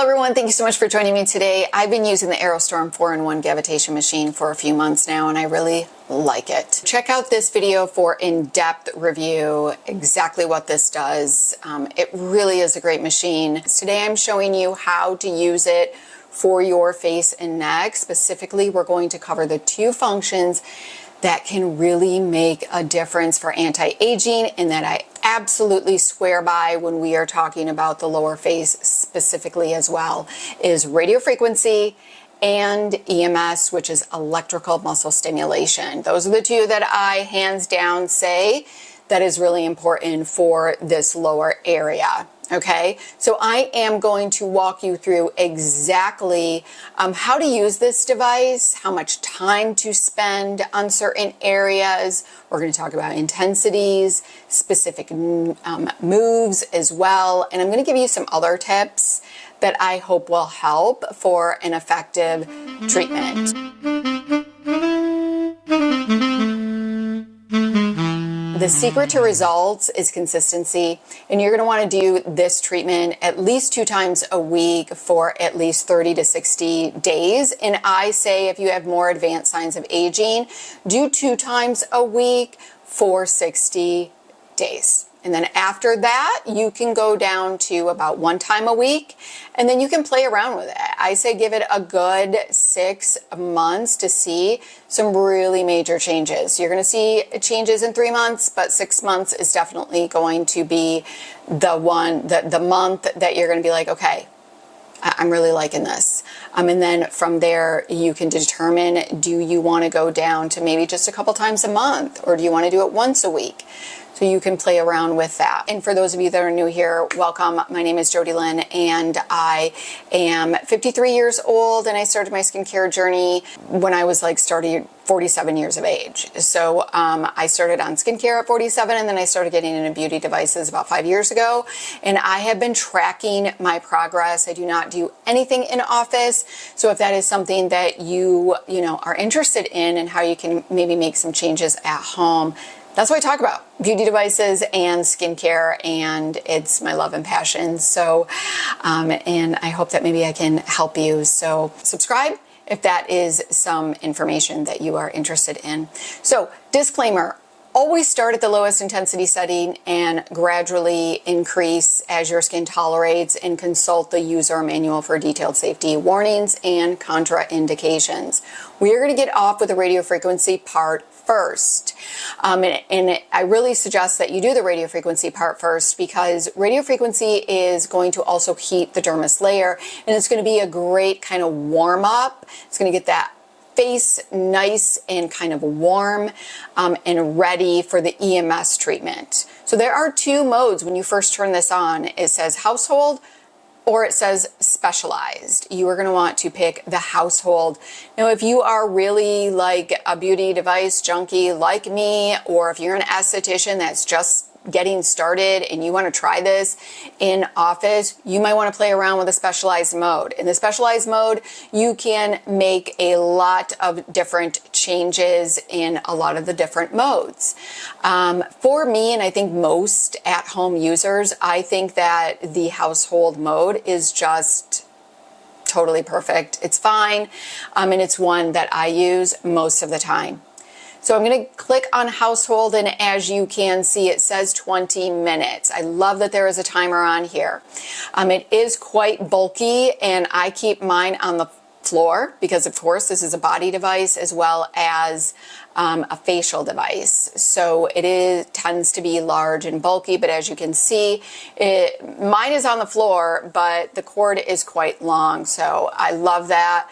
everyone, thank you so much for joining me today. I've been using the Aristorm 4-in-1 cavitation machine for a few months now, and I really like it. Check out this video for in-depth review, exactly what this does. It really is a great machine. Today I'm showing you how to use it for your face and neck. Specifically, we're going to cover the two functions that can really make a difference for anti-aging and that I absolutely swear by when we are talking about the lower face specifically as well, is radiofrequency and EMS, which is electrical muscle stimulation. Those are the two that I hands down say that is really important for this lower area. Okay, so I am going to walk you through exactly how to use this device, how much time to spend on certain areas. We're going to talk about intensities, specific moves as well, and I'm going to give you some other tips that I hope will help for an effective treatment. The secret to results is consistency, and you're going to want to do this treatment at least 2 times a week for at least 30 to 60 days. And I say if you have more advanced signs of aging, do 2 times a week for 60 days. And then after that, you can go down to about 1 time a week, and then you can play around with it. I say give it a good 6 months to see some really major changes. You're going to see changes in 3 months, but 6 months is definitely going to be the month that you're going to be like, okay, I'm really liking this. And then from there, you can determine, do you want to go down to maybe just a couple times a month, or do you want to do it once a week? So you can play around with that. And for those of you that are new here, welcome. My name is Jodylynn, and I am 53 years old, and I started my skincare journey when I was starting 47 years of age. So I started on skincare at 47, and then I started getting into beauty devices about 5 years ago. And I have been tracking my progress. I do not do anything in office. So if that is something that you are interested in and how you can maybe make some changes at home, that's what I talk about, beauty devices and skincare, and it's my love and passion. So, and I hope that maybe I can help you. So subscribe if that is some information that you are interested in. So, disclaimer, always start at the lowest intensity setting and gradually increase as your skin tolerates, and consult the user manual for detailed safety warnings and contraindications. We are going to get off with the radiofrequency part first. And I really suggest that you do the radiofrequency part first, because radiofrequency is going to also heat the dermis layer, and it's going to be a great kind of warm up. It's going to get that face nice and kind of warm and ready for the EMS treatment. So there are 2 modes when you first turn this on. It says household or it says specialized. You are going to want to pick the household. Now, if you are really like a beauty device junkie like me, or if you're an esthetician that's just getting started and you want to try this in office, you might want to play around with a specialized mode. In the specialized mode, you can make a lot of different changes in a lot of the different modes. For me, and I think most at-home users, I think that the household mode is just totally perfect. It's fine, and it's one that I use most of the time. So I'm going to click on household, and as you can see, it says 20 minutes. I love that there is a timer on here. It is quite bulky, and I keep mine on the floor because, of course, this is a body device as well as a facial device. So it tends to be large and bulky, but as you can see, mine is on the floor, but the cord is quite long. So I love that.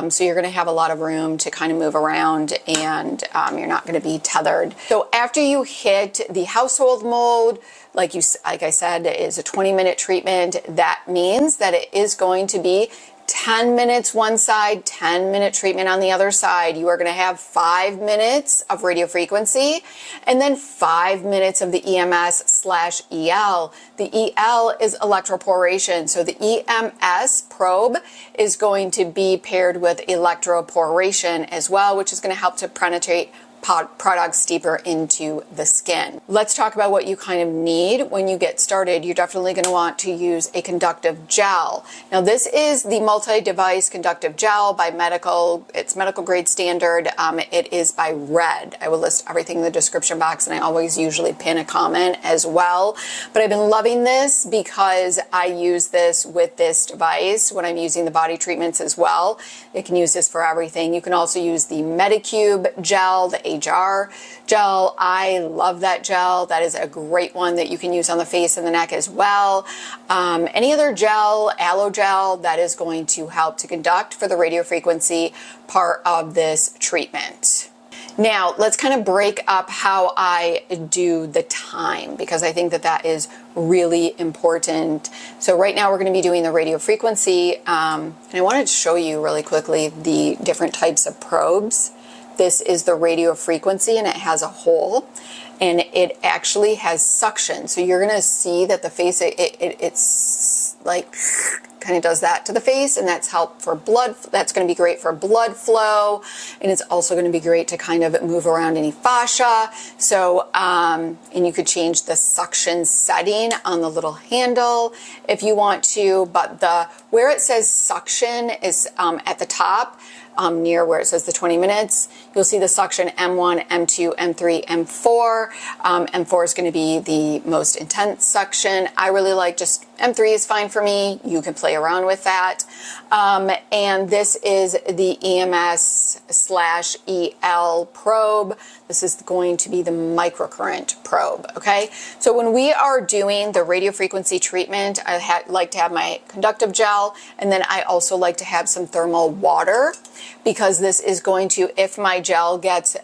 So you're going to have a lot of room to kind of move around, and you're not going to be tethered. So after you hit the household mode, like I said, it is a 20-minute treatment. That means that it is going to be 10 minutes one side, 10-minute treatment on the other side. You are going to have 5 minutes of radiofrequency and then 5 minutes of the EMS/EL. The EL is electroporation. So the EMS probe is going to be paired with electroporation as well, which is going to help to penetrate products deeper into the skin. Let's talk about what you kind of need when you get started. You're definitely going to want to use a conductive gel. Now this is the multi-device conductive gel by medical, it's medical grade standard. It is by Red. I will list everything in the description box, and I always usually pin a comment as well. But I've been loving this because I use this with this device when I'm using the body treatments as well. You can use this for everything. You can also use the Medicube gel, the HR gel. I love that gel. That is a great one that you can use on the face and the neck as well. Any other gel, aloe gel, that is going to help to conduct for the radiofrequency part of this treatment. Now, let's kind of break up how I do the time, because I think that that is really important. So right now we're going to be doing the radiofrequency, and I wanted to show you really quickly the different types of probes. This is the radiofrequency, and it has a hole, and it actually has suction. So you're going to see that the face, it's like kind of does that to the face, and that's help for blood. That's going to be great for blood flow, and it's also going to be great to kind of move around any fascia. So and you could change the suction setting on the little handle if you want to, but the where it says suction is at the top, near where it says the 20 minutes, you'll see the suction M1, M2, M3, M4. M4 is going to be the most intense suction. I really like just M3 is fine for me. You can play around with that. And this is the EMS/EL probe. This is going to be the microcurrent probe, okay? So when we are doing the radiofrequency treatment, I like to have my conductive gel, and then I also like to have some thermal water, because this is going to, if my gel gets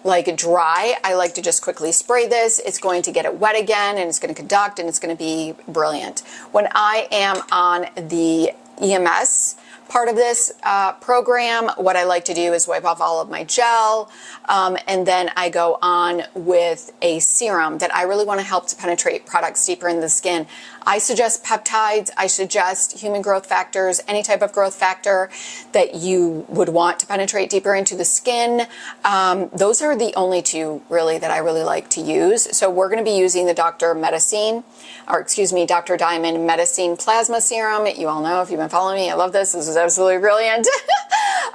like dry, I like to just quickly spray this. It's going to get it wet again, and it's going to conduct, and it's going to be brilliant. When I am on the EMS part of this program, what I like to do is wipe off all of my gel, and then I go on with a serum that I really want to help to penetrate products deeper in the skin. I suggest peptides, I suggest human growth factors, any type of growth factor that you would want to penetrate deeper into the skin. Those are the only two really that I really like to use. So we're going to be using the Dr. Diamond Medicine Plasma Serum. You all know if you've been following me, I love this. This is absolutely brilliant.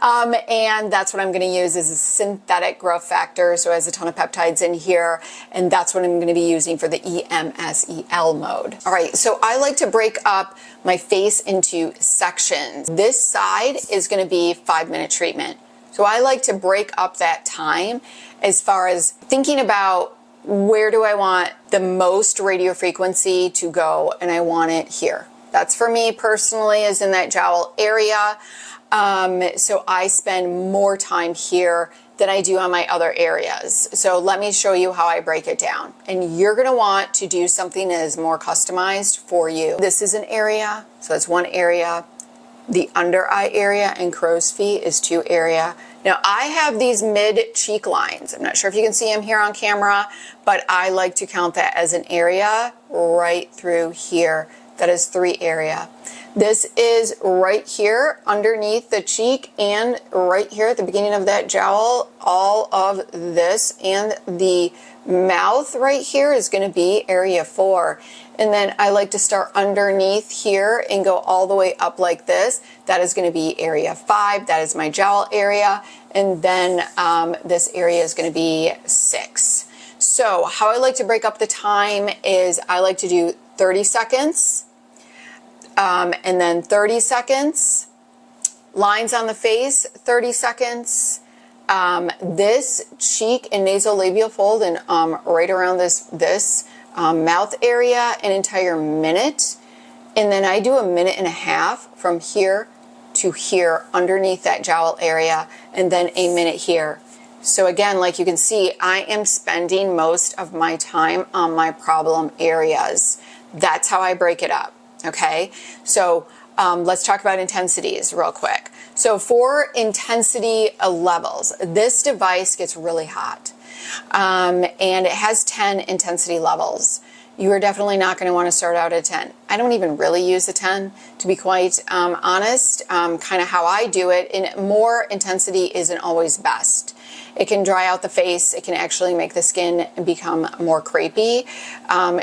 And that's what I'm going to use is a synthetic growth factor. So it has a ton of peptides in here, and that's what I'm going to be using for the EMS/EL mode. All right, so I like to break up my face into sections. This side is going to be 5-minute treatment. So I like to break up that time as far as thinking about where do I want the most radiofrequency to go, and I want it here. That's for me personally, is in that jowl area. So I spend more time here than I do on my other areas. So let me show you how I break it down. And you're going to want to do something that is more customized for you. This is an area, so that's one area. The under eye area and crow's feet is 2 area. Now I have these mid cheek lines. I'm not sure if you can see them here on camera, but I like to count that as an area right through here. That is 3 area. This is right here underneath the cheek, and right here at the beginning of that jowl. All of this and the mouth right here is going to be area 4. And then I like to start underneath here and go all the way up like this. That is going to be area 5. That is my jowl area. And then this area is going to be 6. So how I like to break up the time is I like to do 30 seconds. And then 30 seconds, lines on the face, 30 seconds, this cheek and nasolabial fold and right around this mouth area, an entire minute. And then I do a minute and a half from here to here underneath that jowl area, and then a minute here. So again, like you can see, I am spending most of my time on my problem areas. That's how I break it up. Okay, so let's talk about intensities real quick. So for intensity levels, this device gets really hot, and it has 10 intensity levels. You are definitely not going to want to start out at 10. I don't even really use a 10, to be quite honest. Kind of how I do it, and more intensity isn't always best. It can dry out the face. It can actually make the skin become more crepey,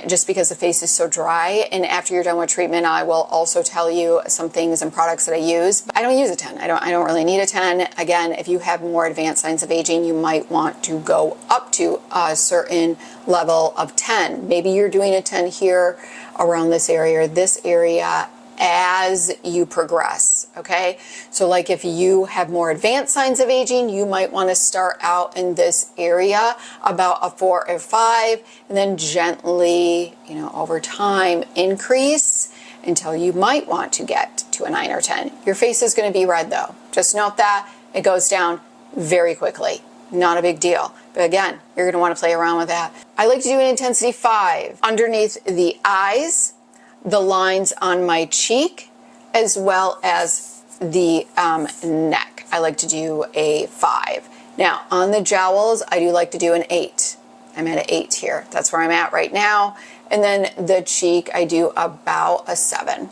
just because the face is so dry. And after you're done with treatment, I will also tell you some things and products that I use. I don't use a 10. I don't really need a 10. Again, if you have more advanced signs of aging, you might want to go up to a certain level of 10. Maybe you're doing a 10 here around this area as you progress, okay? So like if you have more advanced signs of aging, you might want to start out in this area about a 4 or 5, and then gently, you know, over time increase until you might want to get to a 9 or 10. Your face is going to be red though. Just note that it goes down very quickly. Not a big deal. But again, you're going to want to play around with that. I like to do an intensity 5 underneath the eyes, the lines on my cheek, as well as the neck. I like to do a 5. Now, on the jowls, I do like to do an 8. I'm at an 8 here. That's where I'm at right now. And then the cheek, I do about a 7.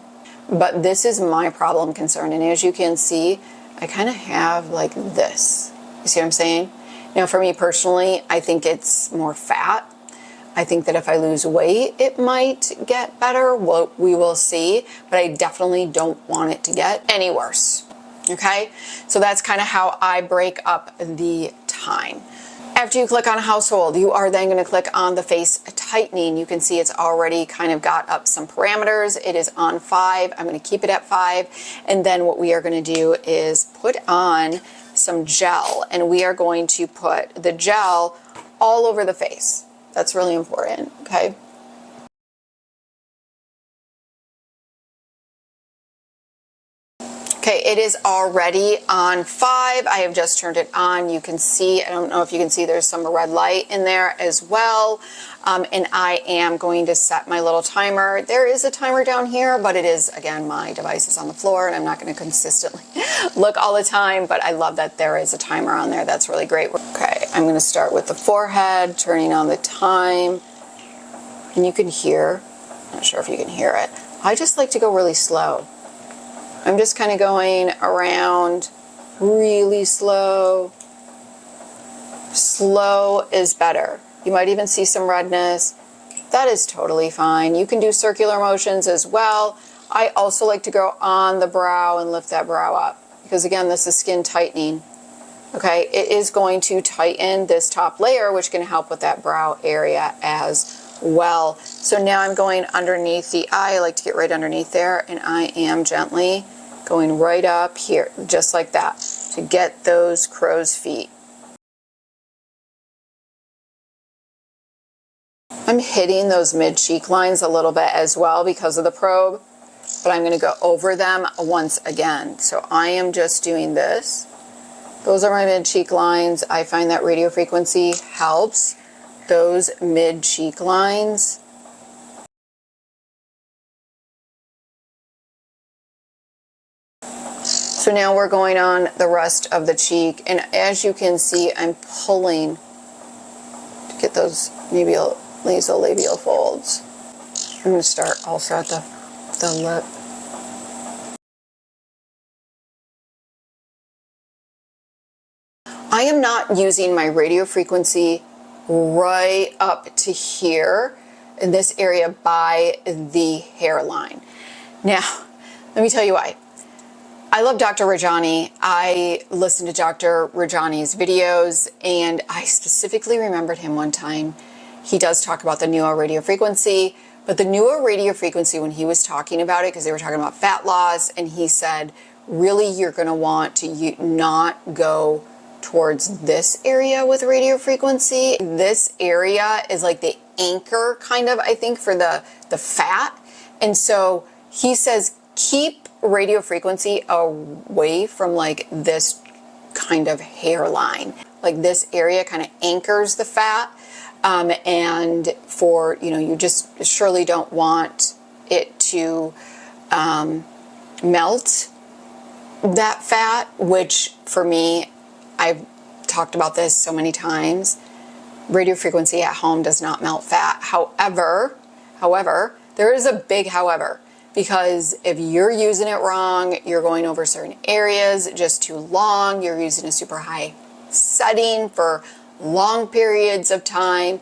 But this is my problem concern. And as you can see, I kind of have like this. You see what I'm saying? Now, for me personally, I think it's more fat. I think that if I lose weight, it might get better. Well, we will see, but I definitely don't want it to get any worse. Okay, so that's kind of how I break up the time. After you click on household, you are then going to click on the face tightening. You can see it's already kind of got up some parameters. It is on 5. I'm going to keep it at 5. And then what we are going to do is put on some gel, and we are going to put the gel all over the face. That's really important, okay? Okay, it is already on 5. I have just turned it on. You can see, I don't know if you can see, there's some red light in there as well. And I am going to set my little timer. There is a timer down here, but it is, again, my device is on the floor, and I'm not going to consistently look all the time, but I love that there is a timer on there. That's really great. Okay, I'm going to start with the forehead, turning on the time. And you can hear, I'm not sure if you can hear it. I just like to go really slow. I'm just kind of going around really slow. Slow is better. You might even see some redness. That is totally fine. You can do circular motions as well. I also like to go on the brow and lift that brow up because, again, this is skin tightening. Okay, it is going to tighten this top layer, which can help with that brow area as well. So now I'm going underneath the eye. I like to get right underneath there, and I am gently going right up here, just like that, to get those crow's feet. I'm hitting those mid-cheek lines a little bit as well because of the probe, but I'm going to go over them once again. So I am just doing this. Those are my mid-cheek lines. I find that radiofrequency helps those mid-cheek lines. So now we're going on the rest of the cheek, and as you can see, I'm pulling to get those nasolabial folds. I'm going to start also at the lip. I am not using my radiofrequency right up to here in this area by the hairline. Now, let me tell you why. I love Dr. Rajani. I listened to Dr. Rajani's videos, and I specifically remembered him one time. He does talk about the NEWA radiofrequency, but the NEWA radiofrequency, when he was talking about it, because they were talking about fat loss, and he said, really, you're going to want to not go towards this area with radiofrequency. This area is like the anchor, kind of, I think, for the fat. And so he says, keep radiofrequency away from like this kind of hairline. Like this area kind of anchors the fat. And for, you just surely don't want it to melt that fat, which for me, I've talked about this so many times. Radiofrequency at home does not melt fat. However, there is a big however. Because if you're using it wrong, you're going over certain areas just too long, you're using a super high setting for long periods of time,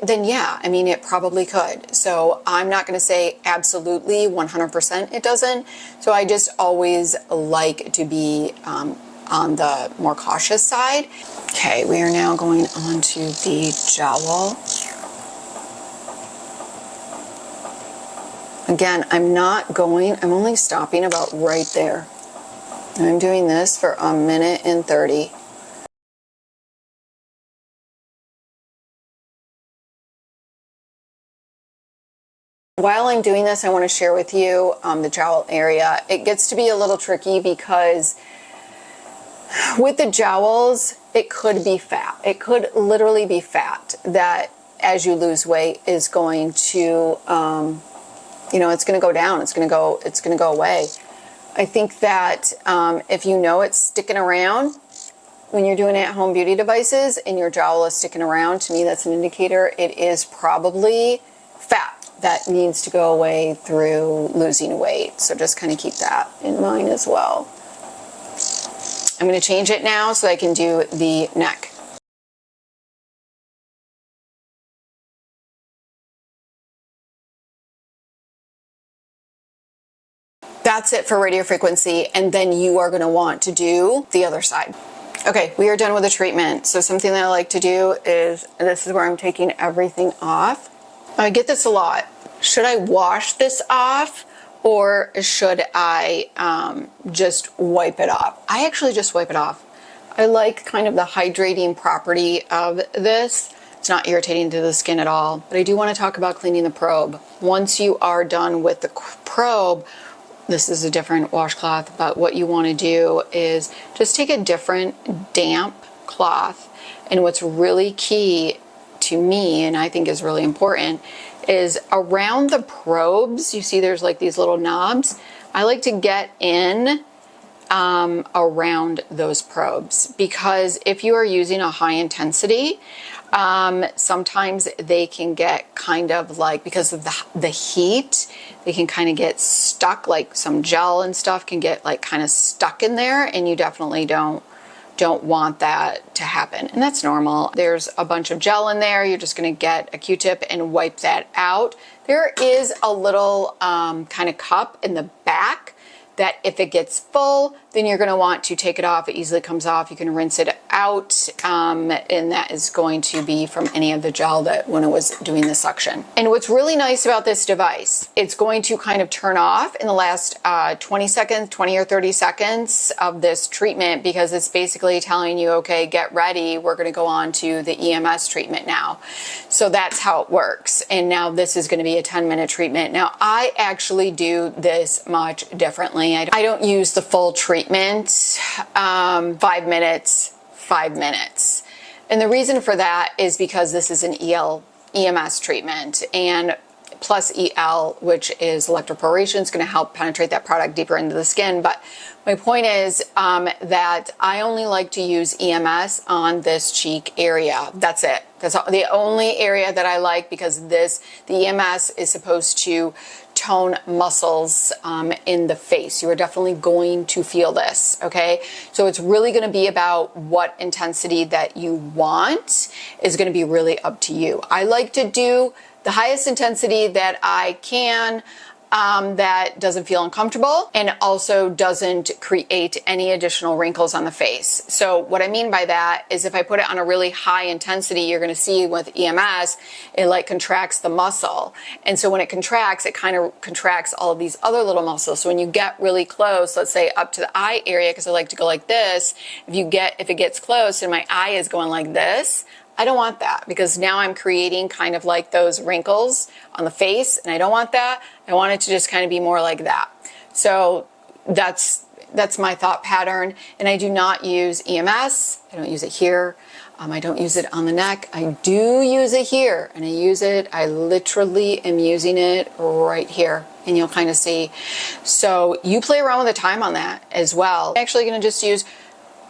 then yeah, I mean, it probably could. So I'm not going to say absolutely 100% it doesn't. So I just always like to be on the more cautious side. Okay, we are now going on to the jowl. Again, I'm only stopping about right there. I'm doing this for 1 minute and 30. While I'm doing this, I want to share with you the jowl area. It gets to be a little tricky because with the jowls, it could be fat. It could literally be fat that as you lose weight is going to, it's going to go down. It's going to go away. I think that if you know it's sticking around when you're doing at-home beauty devices and your jowl is sticking around, to me that's an indicator it is probably fat that needs to go away through losing weight. So just kind of keep that in mind as well. I'm going to change it now so I can do the neck. That's it for radiofrequency, and then you are going to want to do the other side. Okay, we are done with the treatment. So something that I like to do is, this is where I'm taking everything off. I get this a lot. Should I wash this off or should I just wipe it off? I actually just wipe it off. I like kind of the hydrating property of this. It's not irritating to the skin at all. But I do want to talk about cleaning the probe. Once you are done with the probe, this is a different washcloth, but what you want to do is just take a different damp cloth. And what's really key to me, and I think is really important, is around the probes. You see there's like these little knobs. I like to get in around those probes, because if you are using a high intensity, sometimes they can get kind of like, because of the heat, they can kind of get stuck, like some gel and stuff can get like kind of stuck in there, and you definitely don't want that to happen. And that's normal. There's a bunch of gel in there. You're just going to get a Q-tip and wipe that out. There is a little kind of cup in the back that if it gets full, then you're going to want to take it off. It easily comes off. You can rinse it out, and that is going to be from any of the gel that when it was doing the suction. And what's really nice about this device, it's going to kind of turn off in the last 20 or 30 seconds of this treatment, because it's basically telling you, okay, get ready. We're going to go on to the EMS treatment now. So that's how it works. And now this is going to be a 10-minute treatment. Now I actually do this much differently. I don't use the full treatment, 5 minutes, 5 minutes. And the reason for that is because this is an EMS treatment, and plus EL, which is electroporation, is going to help penetrate that product deeper into the skin. But my point is that I only like to use EMS on this cheek area. That's it. That's the only area that I like, because the EMS is supposed to tone muscles in the face. You are definitely going to feel this, okay? So it's really going to be about what intensity that you want is going to be really up to you. I like to do the highest intensity that I can, that doesn't feel uncomfortable and also doesn't create any additional wrinkles on the face. So what I mean by that is if I put it on a really high intensity, you're going to see with EMS, it like contracts the muscle. And so when it contracts, it kind of contracts all of these other little muscles. So when you get really close, let's say up to the eye area, because I like to go like this, if it gets close and my eye is going like this, I don't want that, because now I'm creating kind of like those wrinkles on the face, and I don't want that. I want it to just kind of be more like that. So that's my thought pattern. And I do not use EMS. I don't use it here. I don't use it on the neck. I do use it here, and I literally am using it right here, and you'll kind of see. So you play around with the time on that as well. I'm actually going to just use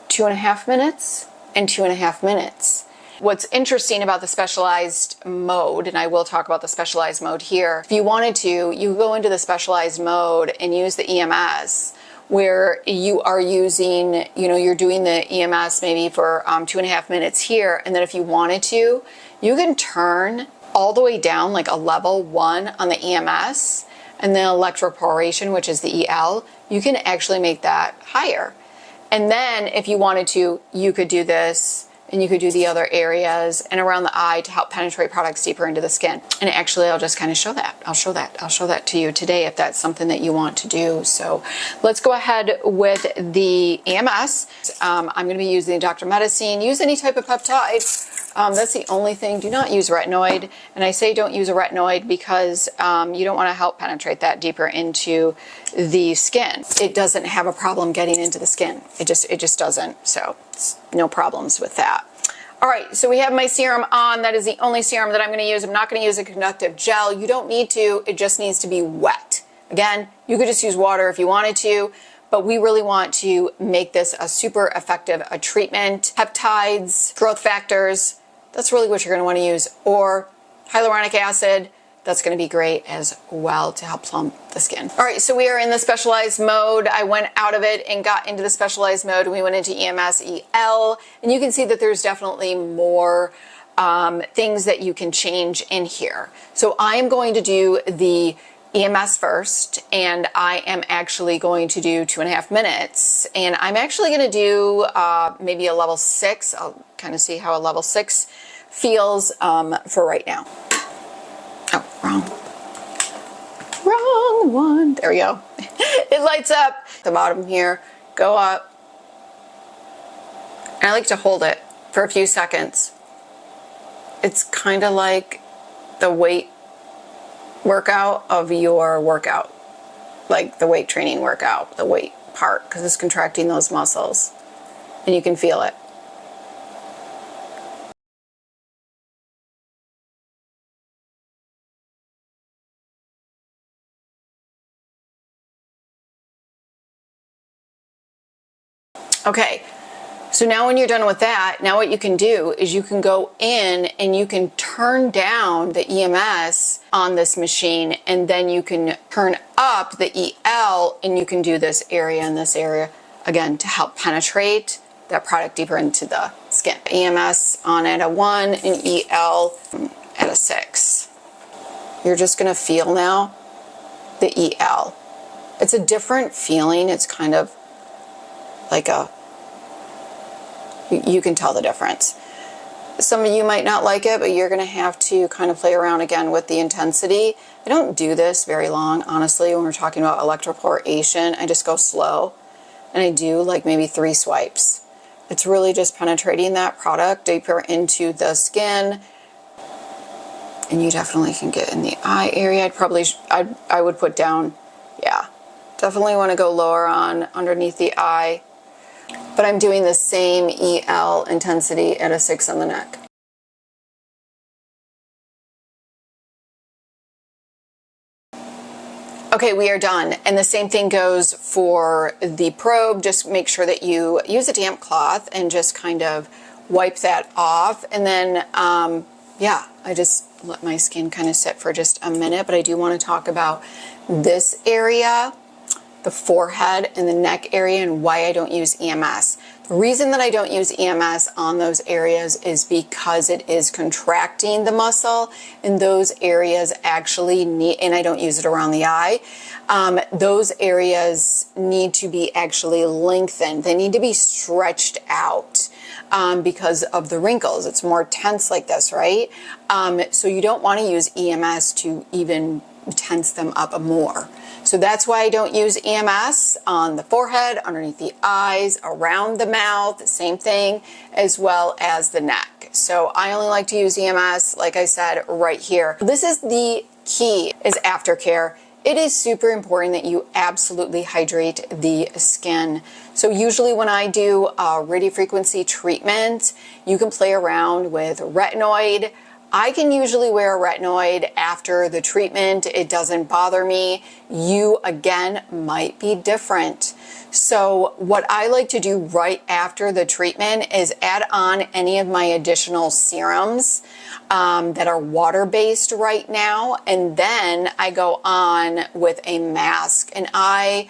2.5 minutes and 2.5 minutes. What's interesting about the specialized mode, and I will talk about the specialized mode here, if you wanted to, you go into the specialized mode and use the EMS where you are using, you're doing the EMS maybe for 2.5 minutes here, and then if you wanted to, you can turn all the way down like a level 1 on the EMS, and then electroporation, which is the EL, you can actually make that higher. And then if you wanted to, you could do this, and you could do the other areas and around the eye to help penetrate products deeper into the skin. And actually, I'll just kind of show that. I'll show that to you today if that's something that you want to do. So let's go ahead with the EMS. I'm going to be using Dr. Medicine. Use any type of peptide. That's the only thing. Do not use retinoid. And I say don't use a retinoid because you don't want to help penetrate that deeper into the skin. It doesn't have a problem getting into the skin. It just doesn't. So no problems with that. All right, so we have my serum on. That is the only serum that I'm going to use. I'm not going to use a conductive gel. You don't need to. It just needs to be wet. Again, you could just use water if you wanted to, but we really want to make this a super effective treatment. Peptides, growth factors, that's really what you're going to want to use, or hyaluronic acid. That's going to be great as well to help plump the skin. All right, so we are in the specialized mode. I went out of it and got into the specialized mode, and we went into EMS EL, and you can see that there's definitely more things that you can change in here. So I am going to do the EMS first, and I am actually going to do 2.5 minutes, and I'm actually going to do maybe a level 6. I'll kind of see how a level 6 feels for right now. Oh, wrong one. There we go. It lights up the bottom here, go up, and I like to hold it for a few seconds. It's kind of like the weight workout of your workout, like the weight training workout, the weight part, because it's contracting those muscles, and you can feel it. Okay, so now when you're done with that, now what you can do is you can go in and you can turn down the EMS on this machine, and then you can turn up the EL, and you can do this area and this area again to help penetrate that product deeper into the skin. EMS on at a 1 and EL at a 6. You're just going to feel now the EL. It's a different feeling. It's kind of like you can tell the difference. Some of you might not like it, but you're going to have to kind of play around again with the intensity. I don't do this very long, honestly, when we're talking about electroporation. I just go slow, and I do like maybe 3 swipes. It's really just penetrating that product deeper into the skin, and you definitely can get in the eye area. I would put down, yeah, definitely want to go lower on underneath the eye. But I'm doing the same EL intensity at a 6 on the neck. Okay, we are done. And the same thing goes for the probe. Just make sure that you use a damp cloth and just kind of wipe that off. And then, yeah, I just let my skin kind of sit for just a minute. But I do want to talk about this area, the forehead and the neck area, and why I don't use EMS. The reason that I don't use EMS on those areas is because it is contracting the muscle, and those areas actually need, and I don't use it around the eye, those areas need to be actually lengthened. They need to be stretched out because of the wrinkles. It's more tense like this, right? So you don't want to use EMS to even tense them up more. So that's why I don't use EMS on the forehead, underneath the eyes, around the mouth, same thing, as well as the neck. So I only like to use EMS, like I said, right here. This is the key, is aftercare. It is super important that you absolutely hydrate the skin. So usually when I do a radiofrequency treatment, you can play around with retinoid. I can usually wear a retinoid after the treatment. It doesn't bother me. You, again, might be different. So what I like to do right after the treatment is add on any of my additional serums that are water-based right now. And then I go on with a mask. And I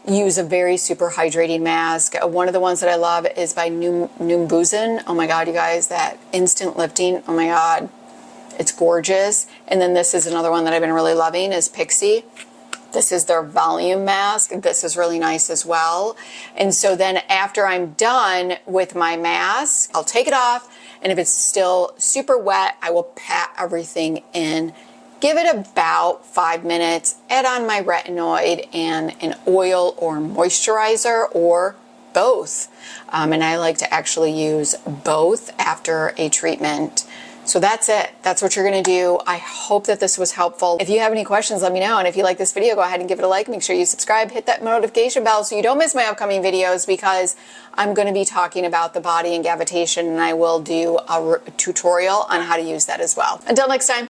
use a very super hydrating mask. One of the ones that I love is by Numbuzin. Oh my God, you guys, that instant lifting. Oh my God, it's gorgeous. And then this is another one that I've been really loving is Pixie. This is their volume mask. This is really nice as well. And so then after I'm done with my mask, I'll take it off. And if it's still super wet, I will pat everything in. Give it about 5 minutes, add on my retinoid and an oil or moisturizer or both. And I like to actually use both after a treatment. So that's it. That's what you're going to do. I hope that this was helpful. If you have any questions, let me know. And if you like this video, go ahead and give it a like. Make sure you subscribe, hit that notification bell so you don't miss my upcoming videos, because I'm going to be talking about the body and cavitation, and I will do a tutorial on how to use that as well. Until next time.